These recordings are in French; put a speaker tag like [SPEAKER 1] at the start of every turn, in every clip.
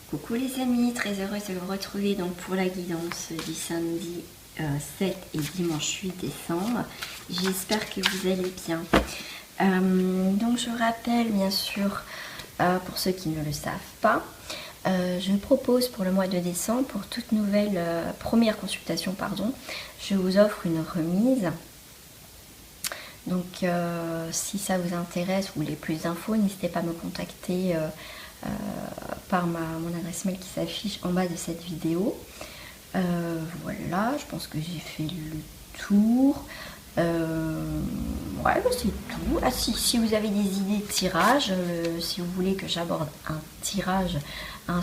[SPEAKER 1] Coucou les amis, très heureuse de vous retrouver donc pour la guidance du samedi 7 et dimanche 8 décembre. J'espère que vous allez bien. Donc je rappelle bien sûr, pour ceux qui ne le savent pas, je propose pour le mois de décembre, pour toute nouvelle première consultation, pardon, je vous offre une remise. Donc si ça vous intéresse, vous voulez plus d'infos, n'hésitez pas à me contacter par mon adresse mail qui s'affiche en bas de cette vidéo. Voilà, je pense que j'ai fait le tour. Ouais, c'est tout. Ah, si vous avez des idées de tirage, si vous voulez que j'aborde un tirage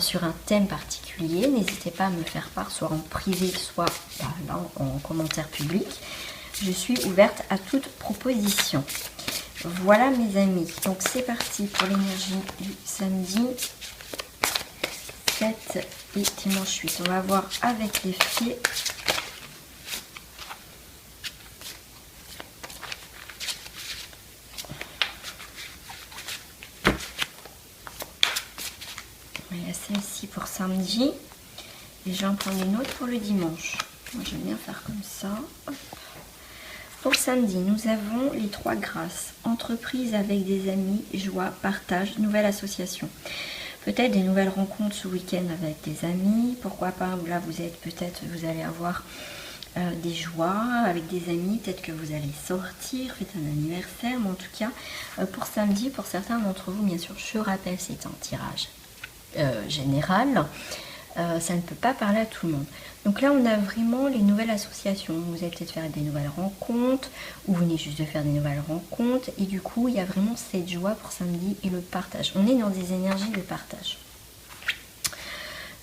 [SPEAKER 1] sur un thème particulier, n'hésitez pas à me faire part, soit en privé, soit là, en commentaire public. Je suis ouverte à toute proposition. Voilà mes amis, donc c'est parti pour l'énergie du samedi 7 et dimanche 8. On va voir avec les fées. Il y a celle-ci pour samedi et je vais en prendre une autre pour le dimanche. Moi j'aime bien faire comme ça. Hop. Pour samedi, nous avons les 3 grâces. Entreprise avec des amis, joie, partage, nouvelle association. Peut-être des nouvelles rencontres ce week-end avec des amis. Pourquoi pas, là vous êtes peut-être, vous allez avoir des joies avec des amis. Peut-être que vous allez sortir, faites un anniversaire. Mais en tout cas, pour samedi, pour certains d'entre vous, bien sûr, je rappelle, c'est un tirage général. Ça ne peut pas parler à tout le monde. Donc là, on a vraiment les nouvelles associations. Vous allez peut-être faire des nouvelles rencontres, ou vous venez juste de faire des nouvelles rencontres. Et du coup, il y a vraiment cette joie pour samedi et le partage. On est dans des énergies de partage.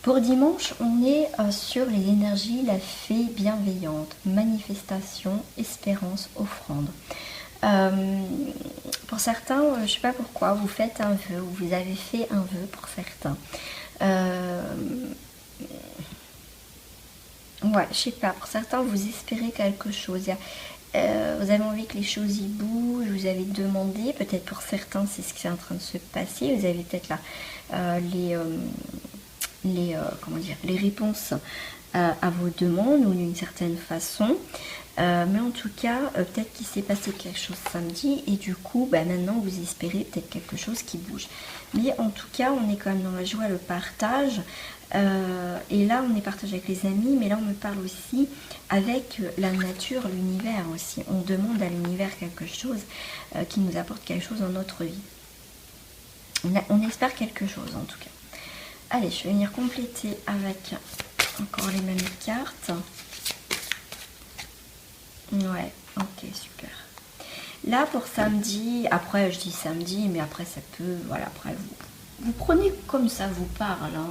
[SPEAKER 1] Pour dimanche, on est sur les énergies, la fée bienveillante, manifestation, espérance, offrande. Pour certains, je ne sais pas pourquoi, vous faites un vœu, ou vous avez fait un vœu pour certains. Ouais, je sais pas, pour certains vous espérez quelque chose, vous avez envie que les choses y bougent, vous avez demandé, peut-être pour certains c'est ce qui est en train de se passer, vous avez peut-être là comment dire, les réponses à vos demandes ou d'une certaine façon. Mais en tout cas, peut-être qu'il s'est passé quelque chose samedi et du coup, maintenant vous espérez peut-être quelque chose qui bouge. Mais en tout cas, on est quand même dans la joie, le partage. Et là, on est partagé avec les amis, mais là, on me parle aussi avec la nature, l'univers aussi. On demande à l'univers quelque chose qui nous apporte quelque chose dans notre vie. On espère quelque chose en tout cas. Allez, je vais venir compléter avec encore les mêmes cartes. Ouais, ok, super. Là pour samedi, après je dis samedi, mais après ça peut, voilà, après vous prenez comme ça vous parle. Hein.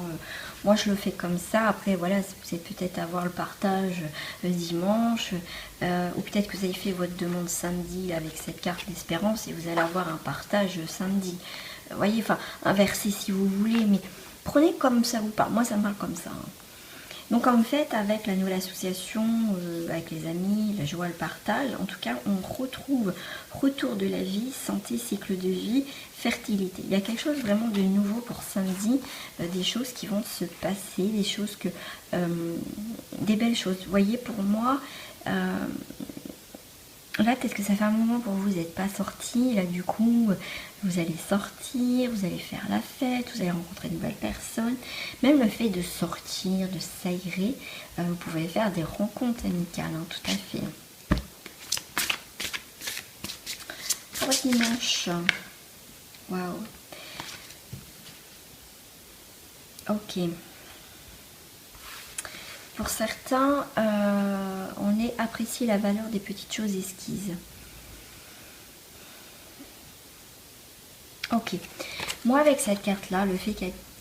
[SPEAKER 1] Moi je le fais comme ça, après voilà, c'est peut-être avoir le partage dimanche, ou peut-être que vous avez fait votre demande samedi avec cette carte d'espérance et vous allez avoir un partage samedi. Vous voyez, enfin, inversé si vous voulez, mais prenez comme ça vous parle. Moi ça me parle comme ça. Hein. Donc en fait, avec la nouvelle association, avec les amis, la joie, le partage, en tout cas, on retrouve retour de la vie, santé, cycle de vie, fertilité. Il y a quelque chose vraiment de nouveau pour samedi, des choses qui vont se passer, des choses des belles choses. Vous voyez, pour moi, là, peut-être que ça fait un moment pour vous, vous n'êtes pas sorti. Là, du coup, vous allez sortir, vous allez faire la fête, vous allez rencontrer de nouvelles personnes. Même le fait de sortir, de s'aérer, vous pouvez faire des rencontres amicales, hein, tout à fait. Pour dimanche, waouh. Ok. Pour certains, on est apprécié la valeur des petites choses esquises. Ok. Moi, avec cette carte-là, le fait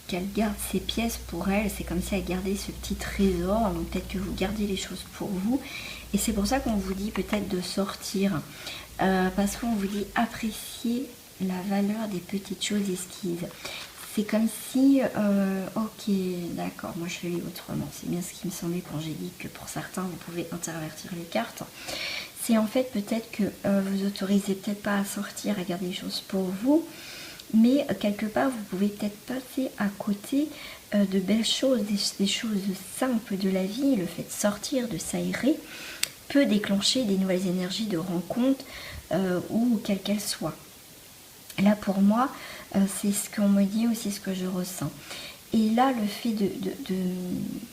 [SPEAKER 1] qu'elle garde ses pièces pour elle, c'est comme si elle gardait ce petit trésor. Donc peut-être que vous gardez les choses pour vous. Et c'est pour ça qu'on vous dit peut-être de sortir. Parce qu'on vous dit apprécier la valeur des petites choses esquises. C'est comme si, ok, d'accord, moi je lis autrement. C'est bien ce qui me semblait quand j'ai dit que pour certains, vous pouvez intervertir les cartes. C'est en fait peut-être que vous autorisez peut-être pas à sortir, à garder les choses pour vous, mais quelque part, vous pouvez peut-être passer à côté de belles choses, des choses simples de la vie, le fait de sortir, de s'aérer, peut déclencher des nouvelles énergies de rencontre ou quelles qu'elles soient. Là pour moi, c'est ce qu'on me dit aussi, ce que je ressens. Et là, le fait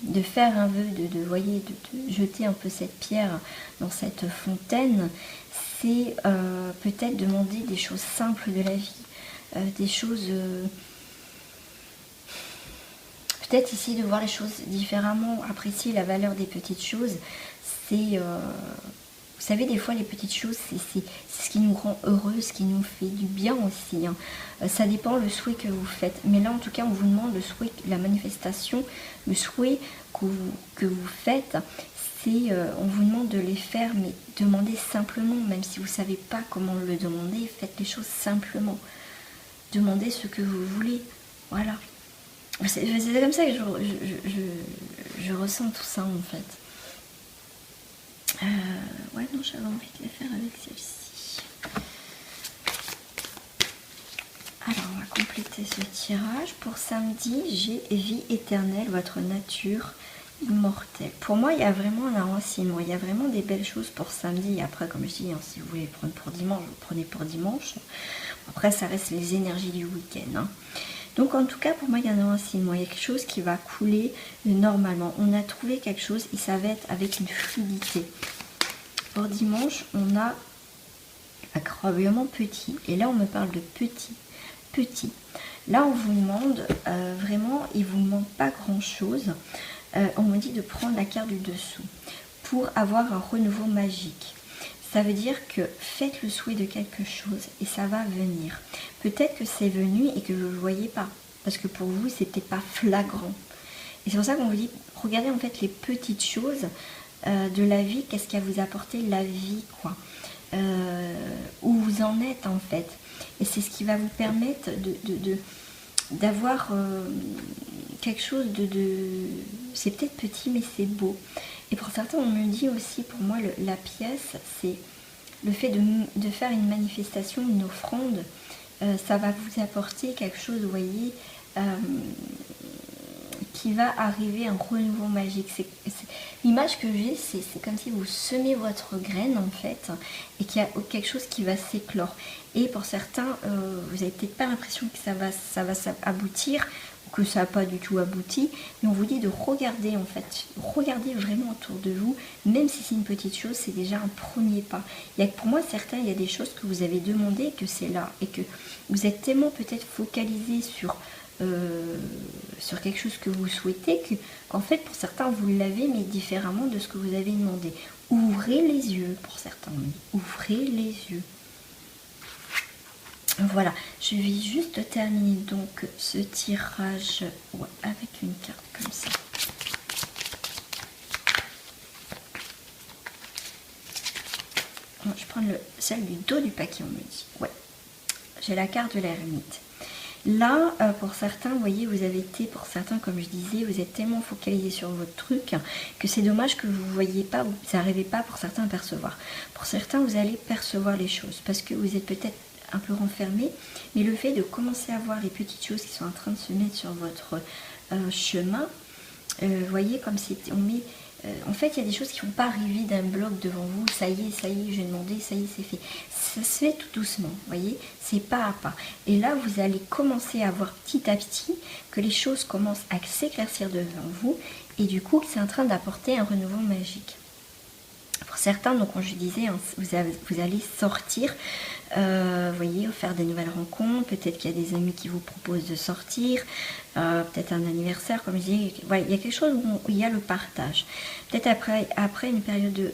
[SPEAKER 1] de faire un vœu, voyez, de jeter un peu cette pierre dans cette fontaine, c'est peut-être demander des choses simples de la vie, des choses... peut-être essayer de voir les choses différemment, apprécier la valeur des petites choses. C'est... vous savez, des fois, les petites choses, c'est ce qui nous rend heureux, ce qui nous fait du bien aussi. Hein. Ça dépend le souhait que vous faites. Mais là, en tout cas, on vous demande le souhait, la manifestation, le souhait que vous faites. C'est, on vous demande de les faire, mais demandez simplement, même si vous ne savez pas comment le demander, faites les choses simplement. Demandez ce que vous voulez. Voilà. C'est comme ça que je ressens tout ça, en fait. Ouais, non, j'avais envie de les faire avec celle-ci. Alors, on va compléter ce tirage. Pour samedi, j'ai vie éternelle, votre nature immortelle. Pour moi, il y a vraiment un enracinement. Il y a vraiment des belles choses pour samedi. Et après, comme je dis, hein, si vous voulez prendre pour dimanche, vous prenez pour dimanche. Après, ça reste les énergies du week-end. Hein. Donc, en tout cas, pour moi, il y a un enracinement. Il y a quelque chose qui va couler normalement. On a trouvé quelque chose et ça va être avec une fluidité. Pour dimanche, on a incroyablement petit. Et là, on me parle de petit. Petit. Là, on vous demande vraiment, il ne vous manque pas grand-chose. On me dit de prendre la carte du dessous pour avoir un renouveau magique. Ça veut dire que faites le souhait de quelque chose et ça va venir. Peut-être que c'est venu et que vous ne le voyez pas. Parce que pour vous, c'était pas flagrant. Et c'est pour ça qu'on vous dit, regardez en fait les petites choses de la vie, qu'est-ce qui a vous apporté la vie, quoi. Où vous en êtes en fait. Et c'est ce qui va vous permettre d'avoir quelque chose c'est peut-être petit mais c'est beau. Et pour certains, on me dit aussi, pour moi, la pièce, c'est le fait de faire une manifestation, une offrande, ça va vous apporter quelque chose, vous voyez, qui va arriver, un renouveau magique. L'image que j'ai, c'est comme si vous semez votre graine, en fait, et qu'il y a quelque chose qui va s'éclore. Et pour certains, vous n'avez peut-être pas l'impression que ça va aboutir, que ça n'a pas du tout abouti, mais on vous dit de regarder en fait, regardez vraiment autour de vous, même si c'est une petite chose, c'est déjà un premier pas. Pour moi, certains, il y a des choses que vous avez demandées, que c'est là, et que vous êtes tellement peut-être focalisé sur quelque chose que vous souhaitez, qu'en fait, pour certains, vous l'avez, mais différemment de ce que vous avez demandé. Ouvrez les yeux, pour certains, ouvrez les yeux. Voilà, je vais juste terminer donc ce tirage avec une carte comme ça. Je prends celle du dos du paquet, on me dit. Ouais, j'ai la carte de l'ermite. Là, pour certains, vous voyez, vous avez été, pour certains, comme je disais, vous êtes tellement focalisé sur votre truc que c'est dommage que vous ne voyez pas, vous n'arrivez pas pour certains à percevoir. Pour certains, vous allez percevoir les choses parce que vous êtes peut-être un peu renfermé, mais le fait de commencer à voir les petites choses qui sont en train de se mettre sur votre chemin, vous voyez, comme si on met... en fait, il y a des choses qui ne vont pas arriver d'un bloc devant vous. Ça y est, j'ai demandé, ça y est, c'est fait. Ça se fait tout doucement, vous voyez, c'est pas à pas. Et là, vous allez commencer à voir petit à petit que les choses commencent à s'éclaircir devant vous, et du coup, c'est en train d'apporter un renouveau magique. Pour certains, donc, comme je disais, hein, vous allez sortir, vous voyez, faire des nouvelles rencontres. Peut-être qu'il y a des amis qui vous proposent de sortir, peut-être un anniversaire, comme je disais. Voilà, il y a quelque chose où il y a le partage. Peut-être après une période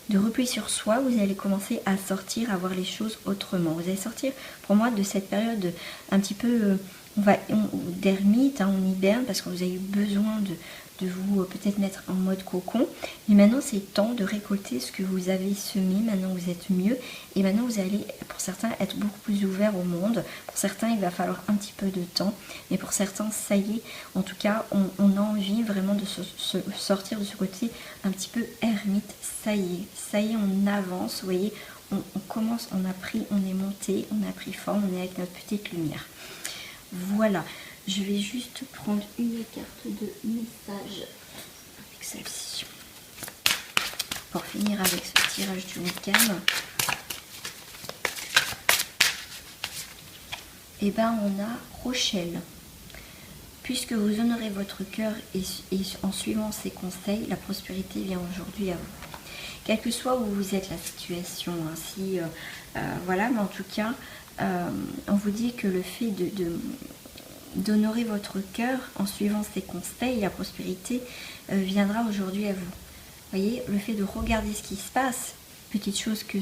[SPEAKER 1] de repli sur soi, vous allez commencer à sortir, à voir les choses autrement. Vous allez sortir, pour moi, de cette période un petit peu d'ermite, hein, on hiberne, parce que vous avez eu besoin de vous peut-être mettre en mode cocon. Mais maintenant, c'est temps de récolter ce que vous avez semé. Maintenant, vous êtes mieux. Et maintenant, vous allez, pour certains, être beaucoup plus ouvert au monde. Pour certains, il va falloir un petit peu de temps. Mais pour certains, ça y est. En tout cas, on a envie vraiment de sortir de ce côté un petit peu ermite. Ça y est, on avance. Vous voyez, on commence, on est monté, on a pris forme, on est avec notre petite lumière. Voilà. Je vais juste prendre une carte de message avec celle-ci. Pour finir avec ce tirage du week-end, et ben on a Rochelle. Puisque vous honorez votre cœur et en suivant ses conseils, la prospérité vient aujourd'hui à vous. Quelle que soit où vous êtes la situation, ainsi, voilà, mais en tout cas, on vous dit que le fait d'honorer votre cœur en suivant ses conseils, la prospérité viendra aujourd'hui à vous. Vous voyez, le fait de regarder ce qui se passe, petites choses que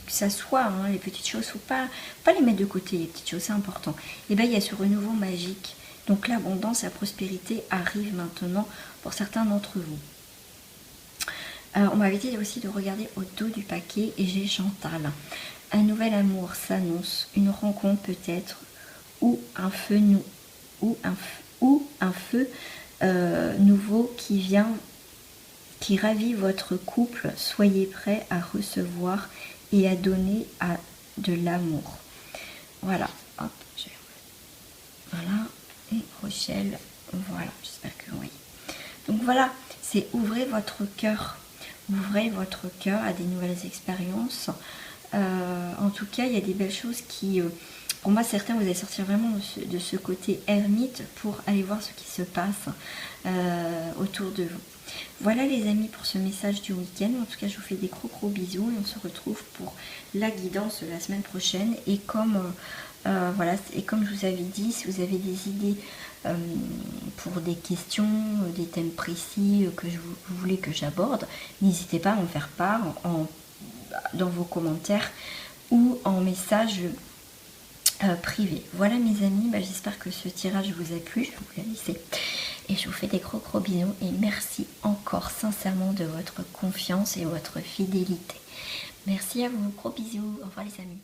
[SPEAKER 1] ça soit, hein, les petites choses, faut pas les mettre de côté, les petites choses, c'est important. Et bien, il y a ce renouveau magique. Donc l'abondance, la prospérité arrive maintenant pour certains d'entre vous. On m'avait dit aussi de regarder au dos du paquet et j'ai Chantal. Un nouvel amour s'annonce, une rencontre peut-être, ou un feu nouveau qui vient, qui ravit votre couple. Soyez prêts à recevoir et à donner de l'amour. Voilà. Hop, voilà. Et Rochelle, voilà, j'espère que oui. Donc voilà, c'est ouvrez votre cœur. Ouvrez votre cœur à des nouvelles expériences. En tout cas, il y a des belles choses qui... pour moi, certains, vous allez sortir vraiment de ce côté ermite pour aller voir ce qui se passe autour de vous. Voilà les amis pour ce message du week-end. En tout cas, je vous fais des gros bisous et on se retrouve pour la guidance de la semaine prochaine. Et comme, voilà, et comme je vous avais dit, si vous avez des idées pour des questions, des thèmes précis que vous voulez que j'aborde, n'hésitez pas à m'en faire part dans vos commentaires ou en message privé. Voilà mes amis, j'espère que ce tirage vous a plu. Je vais vous la laisser. Et je vous fais des gros bisous et merci encore sincèrement de votre confiance et votre fidélité. Merci à vous, gros bisous, au revoir les amis.